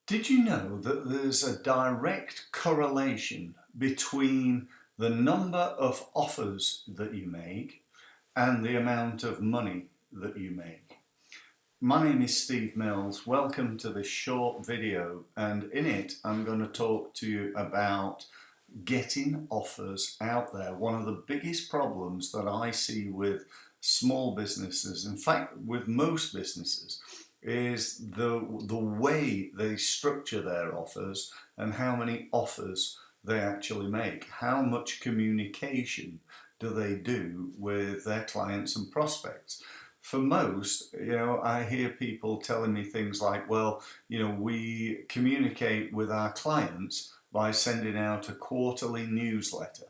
Did you know that there's a direct correlation between the number of offers that you make and the amount of money that you make? My name is Steve Mills. Welcome to this short video, and in it I'm going to talk to you about getting offers out there. One of the biggest problems that I see with small businesses, in fact with most businesses, is the way they structure their offers and how many offers they actually make. How much communication do they do with their clients and prospects? For most, I hear people telling me things like, well, we communicate with our clients by sending out a quarterly newsletter.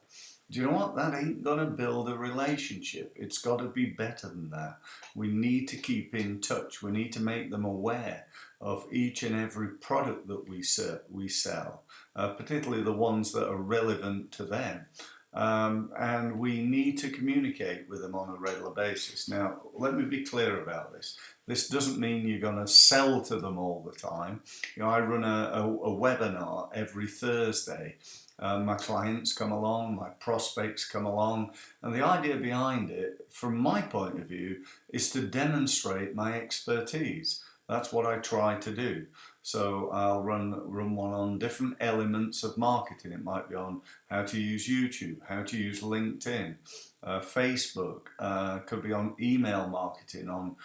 Do you know what? That ain't going to build a relationship. It's got to be better than that. We need to keep in touch. We need to make them aware of each and every product that we sell, particularly the ones that are relevant to them. And we need to communicate with them on a regular basis. Now, let me be clear about this. This doesn't mean you're going to sell to them all the time. I run a webinar every Thursday. My clients come along, my prospects come along, and the idea behind it, from my point of view, is to demonstrate my expertise. That's what I try to do. So I'll run one on different elements of marketing. It might be on how to use YouTube, how to use LinkedIn, Facebook, could be on email marketing, on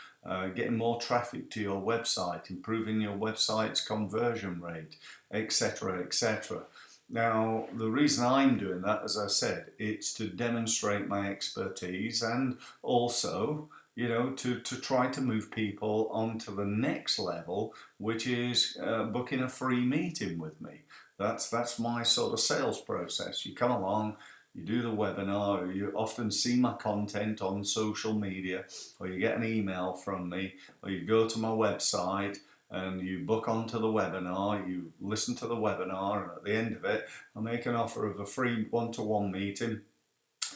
getting more traffic to your website, improving your website's conversion rate, etc., etc. Now, the reason I'm doing that, as I said, it's to demonstrate my expertise and also, to try to move people onto the next level, which is booking a free meeting with me. That's my sort of sales process. You come along, you do the webinar, you often see my content on social media, or you get an email from me, or you go to my website and you book onto the webinar, you listen to the webinar, and at the end of it, I make an offer of a free one-to-one meeting.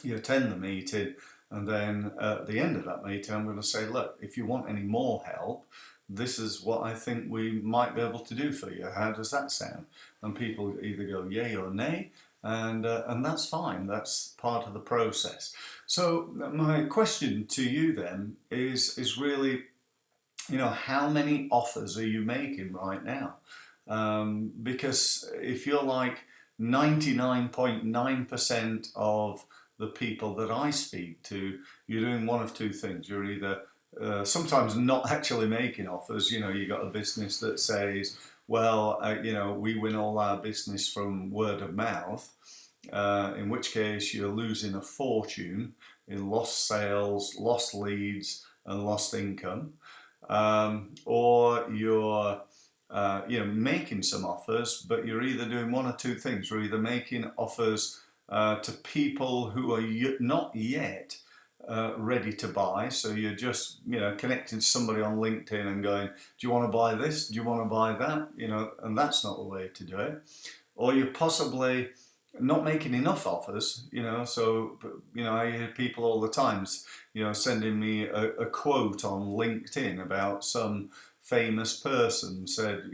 You attend the meeting, and then at the end of that meeting, I'm going to say, look, if you want any more help, this is what I think we might be able to do for you. How does that sound? And people either go yay or nay, and that's fine. That's part of the process. So my question to you then is really, how many offers are you making right now? Because if you're like 99.9% of the people that I speak to, you're doing one of two things. You're either sometimes not actually making offers. You got a business that says, well, we win all our business from word of mouth, in which case you're losing a fortune in lost sales, lost leads, and lost income. Or you're making some offers, but you're either doing one or two things. You're either making offers to people who are not yet ready to buy, so you're just connecting to somebody on LinkedIn and going, do you want to buy this, do you want to buy that, and that's not the way to do it. Or you're possibly not making enough offers, so I hear people all the time sending me a quote on LinkedIn about some famous person said,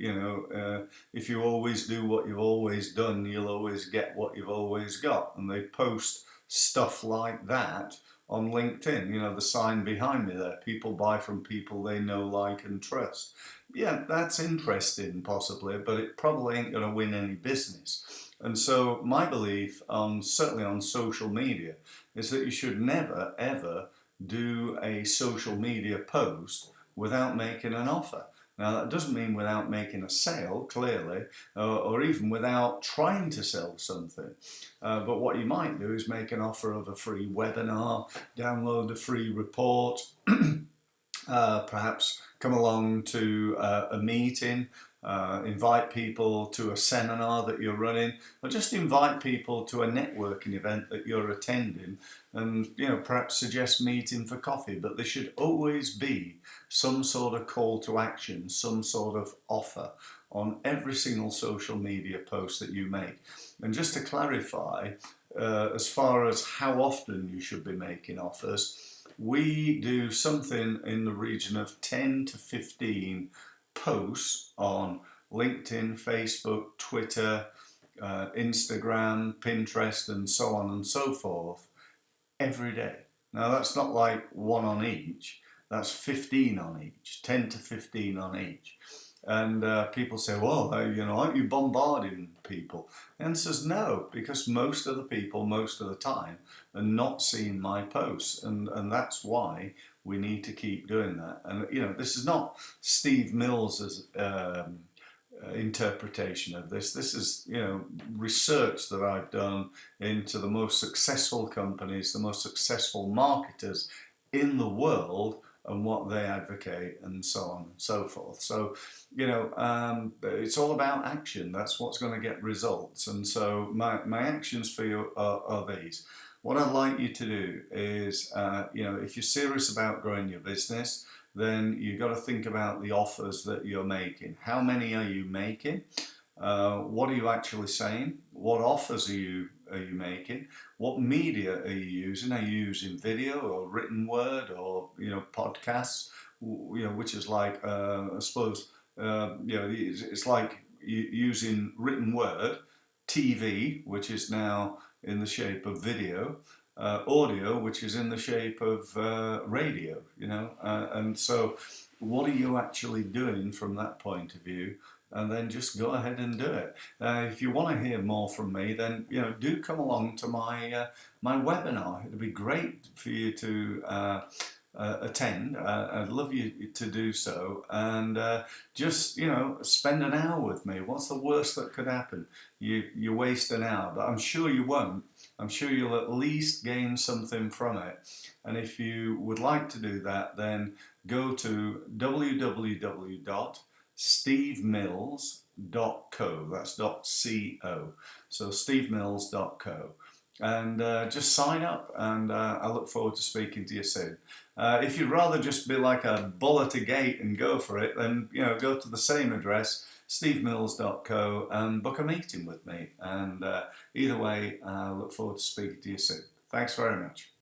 if you always do what you've always done, you'll always get what you've always got. And they post stuff like that on LinkedIn. The sign behind me there, people buy from people they know, like, and trust. Yeah, that's interesting possibly, but it probably ain't going to win any business. And so my belief, certainly on social media, is that you should never ever do a social media post without making an offer. Now, that doesn't mean without making a sale, clearly, or even without trying to sell something. But what you might do is make an offer of a free webinar, download a free report, perhaps come along to a meeting, invite people to a seminar that you're running, or just invite people to a networking event that you're attending, and perhaps suggest meeting for coffee. But there should always be some sort of call to action, some sort of offer on every single social media post that you make. And just to clarify, as far as how often you should be making offers, we do something in the region of 10 to 15 posts on LinkedIn, Facebook, Twitter, Instagram, Pinterest, and so on and so forth every day. Now, that's not like one on each, that's 15 on each, 10 to 15 on each. And people say, well, aren't you bombarding people? The answer is no, because most of the people, most of the time, are not seeing my posts. And that's why we need to keep doing that. And, this is not Steve Mills's interpretation of this. This is, research that I've done into the most successful companies, the most successful marketers in the world, and what they advocate, and so on and so forth. So, it's all about action. That's what's going to get results. And so my actions for you are these. What I'd like you to do is, if you're serious about growing your business, then you've got to think about the offers that you're making. How many are you making? What are you actually saying? What offers are you making? What media are you using? Are you using video or written word or podcasts? Which is like I suppose it's like using written word, TV, which is now in the shape of video, audio, which is in the shape of radio. And so what are you actually doing from that point of view? And then just go ahead and do it. If you want to hear more from me, then do come along to my webinar. It'd be great for you to attend. I'd love you to do so, and just spend an hour with me. What's the worst that could happen? You waste an hour, but I'm sure you won't. I'm sure you'll at least gain something from it. And if you would like to do that, then go to www.stevemills.co. That's .co. So stevemills.co. And just sign up, and I look forward to speaking to you soon. If you'd rather just be like a bull at a gate and go for it, then go to the same address, stevemills.co, and book a meeting with me. And either way, I look forward to speaking to you soon. Thanks very much.